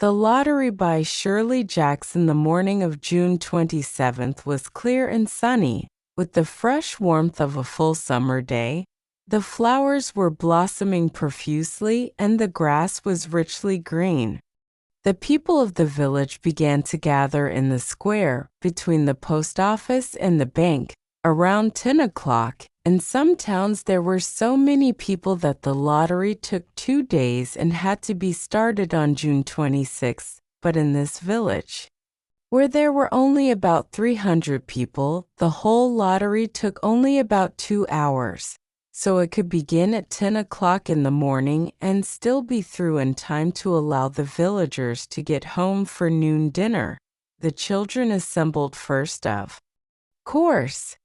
The Lottery by Shirley Jackson. The morning of June 27th was clear and sunny, with the fresh warmth of a full summer day. The flowers were blossoming profusely and the grass was richly green. The people of the village began to gather in the square between the post office and the bank around 10 o'clock. In some towns there were so many people that the lottery took 2 days and had to be started on June 26, but in this village, where there were only about 300 people, the whole lottery took only about 2 hours, so it could begin at 10 o'clock in the morning and still be through in time to allow the villagers to get home for noon dinner. The children assembled first, of course.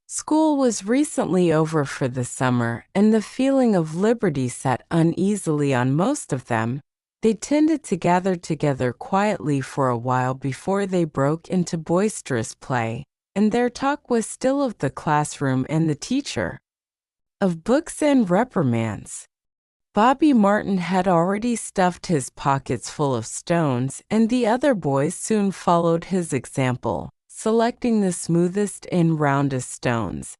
School was recently over for the summer, and the feeling of liberty sat uneasily on most of them. They tended to gather together quietly for a while before they broke into boisterous play, and their talk was still of the classroom and the teacher, of books and reprimands. Bobby Martin had already stuffed his pockets full of stones, and the other boys soon followed his example, selecting the smoothest and roundest stones.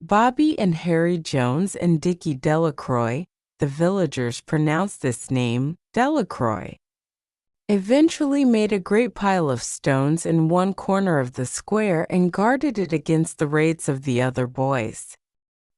Bobby and Harry Jones and Dickie Delacroix, the villagers pronounced this name, Delacroix, eventually made a great pile of stones in one corner of the square and guarded it against the raids of the other boys.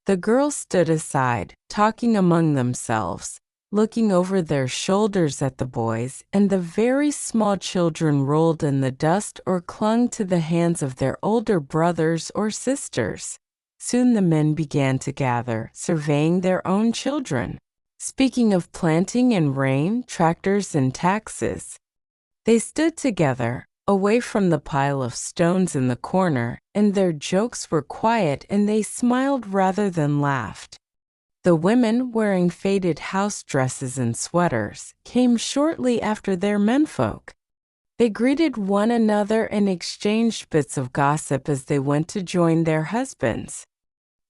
The girls stood aside, talking among themselves, looking over their shoulders at the boys, and the very small children rolled in the dust or clung to the hands of their older brothers or sisters. Soon the men began to gather, surveying their own children, speaking of planting and rain, tractors and taxes. They stood together, away from the pile of stones in the corner, and their jokes were quiet and they smiled rather than laughed. The women, wearing faded house dresses and sweaters, came shortly after their menfolk. They greeted one another and exchanged bits of gossip as they went to join their husbands.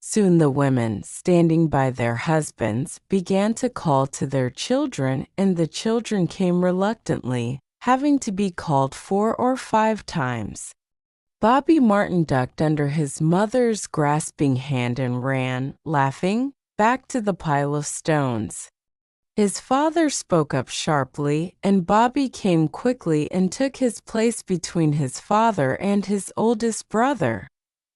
Soon the women, standing by their husbands, began to call to their children, and the children came reluctantly, having to be called 4 or 5 times. Bobby Martin ducked under his mother's grasping hand and ran, laughing, back to the pile of stones. His father spoke up sharply, and Bobby came quickly and took his place between his father and his oldest brother.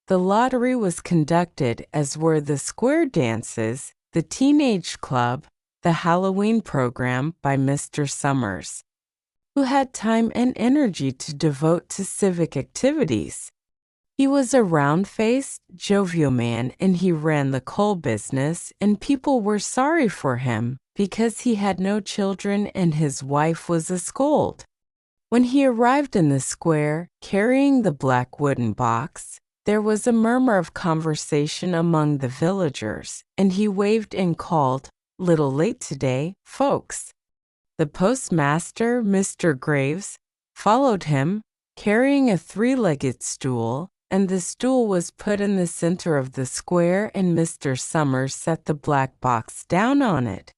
The lottery was conducted, as were the square dances, the teenage club, the Halloween program, by Mr. Summers, who had time and energy to devote to civic activities. He was a round-faced, jovial man, and he ran the coal business, and people were sorry for him because he had no children and his wife was a scold. When he arrived in the square, carrying the black wooden box, there was a murmur of conversation among the villagers, and he waved and called, "Little late today, folks." The postmaster, Mr. Graves, followed him, carrying a 3-legged stool, and the stool was put in the center of the square, and Mr. Summers set the black box down on it.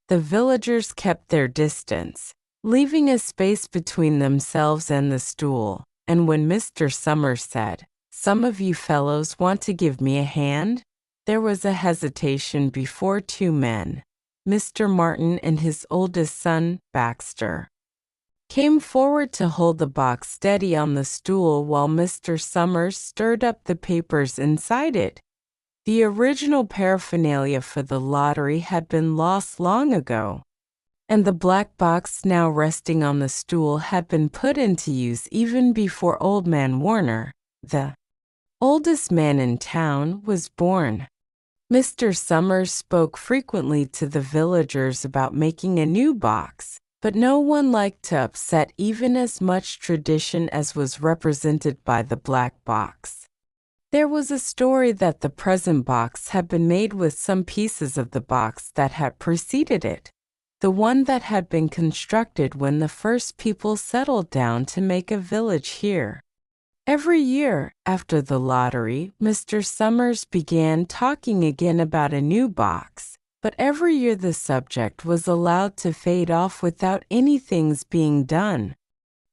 The villagers kept their distance, leaving a space between themselves and the stool, and when Mr. Summers said, "Some of you fellows want to give me a hand?" there was a hesitation before 2 men. Mr. Martin and his oldest son, Baxter, came forward to hold the box steady on the stool while Mr. Summers stirred up the papers inside it. The original paraphernalia for the lottery had been lost long ago, and the black box now resting on the stool had been put into use even before Old Man Warner, the oldest man in town, was born. Mr. Summers spoke frequently to the villagers about making a new box, but no one liked to upset even as much tradition as was represented by the black box. There was a story that the present box had been made with some pieces of the box that had preceded it, the one that had been constructed when the first people settled down to make a village here. Every year, after the lottery, Mr. Summers began talking again about a new box, but every year the subject was allowed to fade off without anything's being done.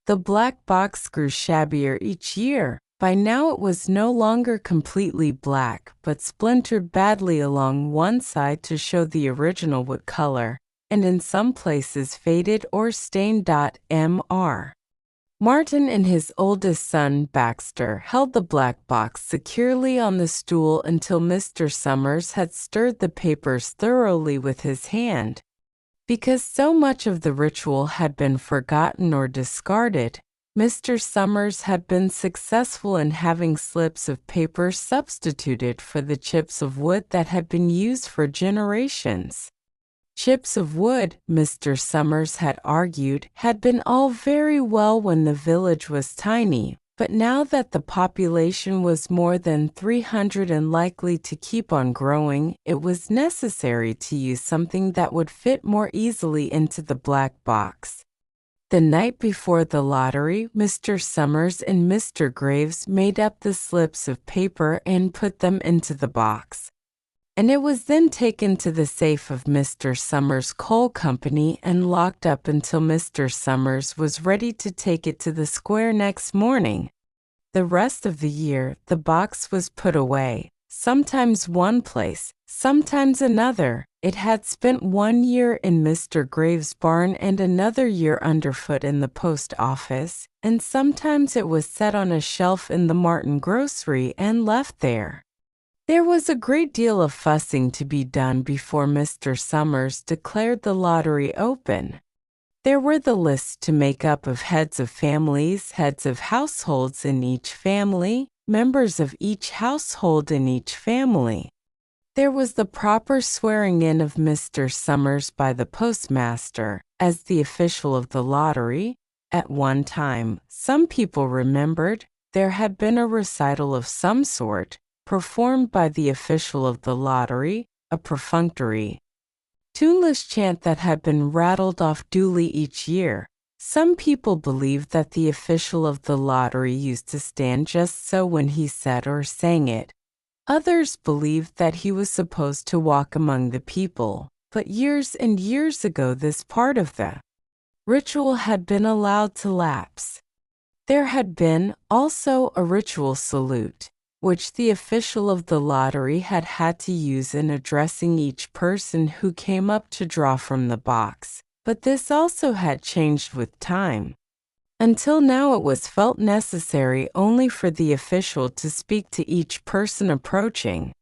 The black box grew shabbier each year. By now it was no longer completely black, but splintered badly along one side to show the original wood color, and in some places faded or stained. Mr. Martin and his oldest son, Baxter, held the black box securely on the stool until Mr. Summers had stirred the papers thoroughly with his hand. Because so much of the ritual had been forgotten or discarded, Mr. Summers had been successful in having slips of paper substituted for the chips of wood that had been used for generations. Chips of wood, Mr. Summers had argued, had been all very well when the village was tiny, but now that the population was more than 300 and likely to keep on growing, it was necessary to use something that would fit more easily into the black box. The night before the lottery, Mr. Summers and Mr. Graves made up the slips of paper and put them into the box, and it was then taken to the safe of Mr. Summers' coal company and locked up until Mr. Summers was ready to take it to the square next morning. The rest of the year, the box was put away, sometimes one place, sometimes another. It had spent 1 year in Mr. Graves' barn and another year underfoot in the post office, and sometimes it was set on a shelf in the Martin grocery and left there. There was a great deal of fussing to be done before Mr. Summers declared the lottery open. There were the lists to make up of heads of families, heads of households in each family, members of each household in each family. There was the proper swearing in of Mr. Summers by the postmaster as the official of the lottery. At one time, some people remembered, there had been a recital of some sort, performed by the official of the lottery, a perfunctory, tuneless chant that had been rattled off duly each year. Some people believed that the official of the lottery used to stand just so when he said or sang it. Others believed that he was supposed to walk among the people, but years and years ago this part of the ritual had been allowed to lapse. There had been, also, a ritual salute, which the official of the lottery had had to use in addressing each person who came up to draw from the box, but this also had changed with time. Until now it was felt necessary only for the official to speak to each person approaching.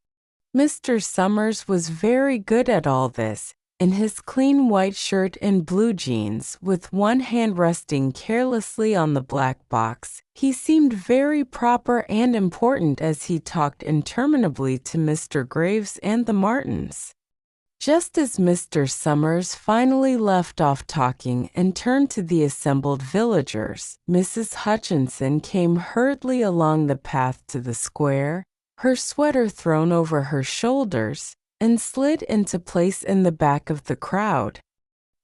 Mr. Summers was very good at all this. In his clean white shirt and blue jeans, with one hand resting carelessly on the black box, he seemed very proper and important as he talked interminably to Mr. Graves and the Martins. Just as Mr. Summers finally left off talking and turned to the assembled villagers, Mrs. Hutchinson came hurriedly along the path to the square, her sweater thrown over her shoulders, and slid into place in the back of the crowd.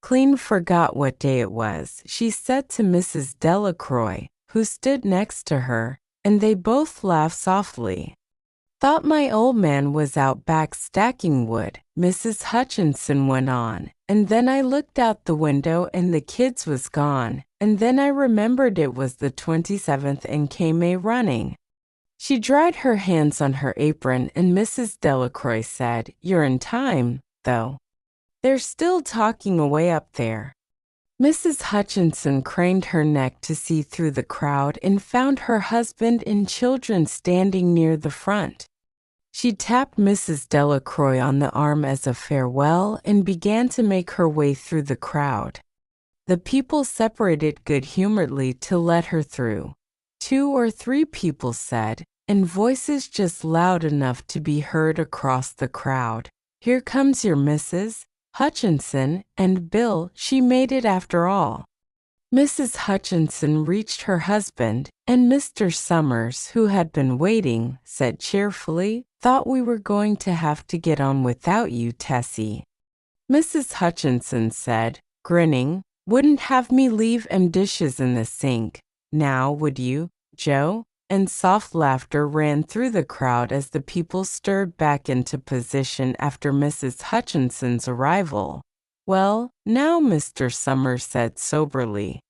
Clean forgot what day it was, she said to Mrs. Delacroix, who stood next to her, and they both laughed softly. Thought my old man was out back stacking wood, Mrs. Hutchinson went on, and then I looked out the window and the kids was gone, and then I remembered it was the 27th and came running. She dried her hands on her apron and Mrs. Delacroix said, "You're in time, though. They're still talking away up there." Mrs. Hutchinson craned her neck to see through the crowd and found her husband and children standing near the front. She tapped Mrs. Delacroix on the arm as a farewell and began to make her way through the crowd. The people separated good-humoredly to let her through. 2 or 3 people said, in voices just loud enough to be heard across the crowd, "Here comes your Mrs. Hutchinson, and Bill, she made it after all." Mrs. Hutchinson reached her husband, and Mr. Summers, who had been waiting, said cheerfully, "Thought we were going to have to get on without you, Tessie." Mrs. Hutchinson said, grinning, "Wouldn't have me leave 'em dishes in the sink, now, would you, Joe?" and soft laughter ran through the crowd as the people stirred back into position after Mrs. Hutchinson's arrival. "Well, now," Mr. Summers said soberly,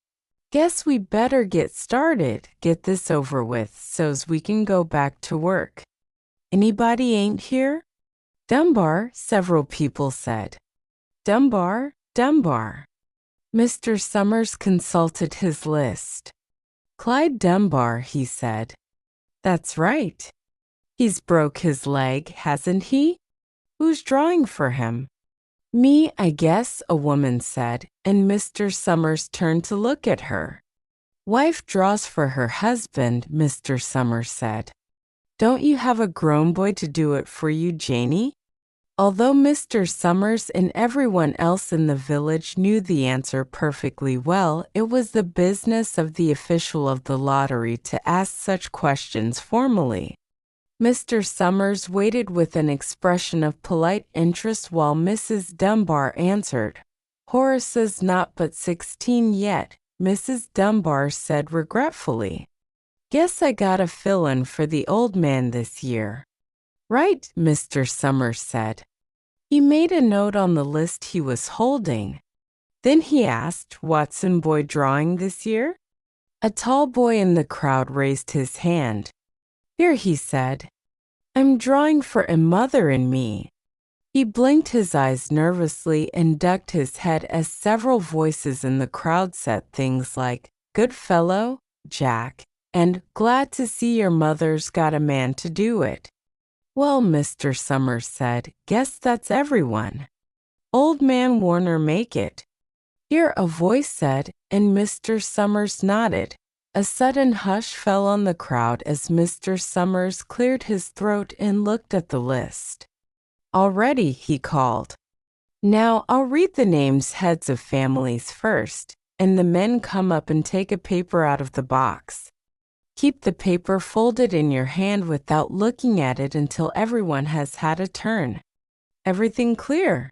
"guess we better get started, get this over with, so's we can go back to work. Anybody ain't here?" "Dunbar," several people said. "Dunbar, Dunbar." Mr. Summers consulted his list. "Clyde Dunbar," he said. "That's right. He's broke his leg, hasn't he? Who's drawing for him?" "Me, I guess," a woman said, and Mr. Summers turned to look at her. "Wife draws for her husband," Mr. Summers said. "Don't you have a grown boy to do it for you, Janie?" Although Mr. Summers and everyone else in the village knew the answer perfectly well, it was the business of the official of the lottery to ask such questions formally. Mr. Summers waited with an expression of polite interest while Mrs. Dunbar answered. "Horace is not but 16 yet," Mrs. Dunbar said regretfully. "Guess I got a fill-in for the old man this year." "Right," Mr. Summers said. He made a note on the list he was holding. Then he asked, "Watson boy drawing this year?" A tall boy in the crowd raised his hand. "Here," he said. "I'm drawing for a mother and me." He blinked his eyes nervously and ducked his head as several voices in the crowd said things like, "Good fellow, Jack," and "Glad to see your mother's got a man to do it." "Well," Mr. Summers said, "guess that's everyone. Old man Warner make it." Here a voice said, and Mr. Summers nodded. A sudden hush fell on the crowd as Mr. Summers cleared his throat and looked at the list. "All ready," he called. "Now I'll read the names heads of families first, and the men come up and take a paper out of the box. Keep the paper folded in your hand without looking at it until everyone has had a turn. Everything clear?"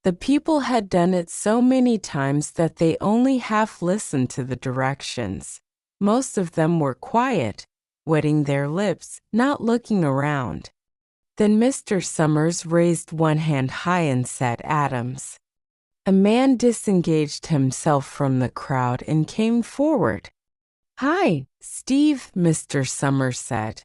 The people had done it so many times that they only half listened to the directions. Most of them were quiet, wetting their lips, not looking around. Then Mr. Summers raised one hand high and said, "Adams." A man disengaged himself from the crowd and came forward. "Hi, Steve," Mr. Summers said.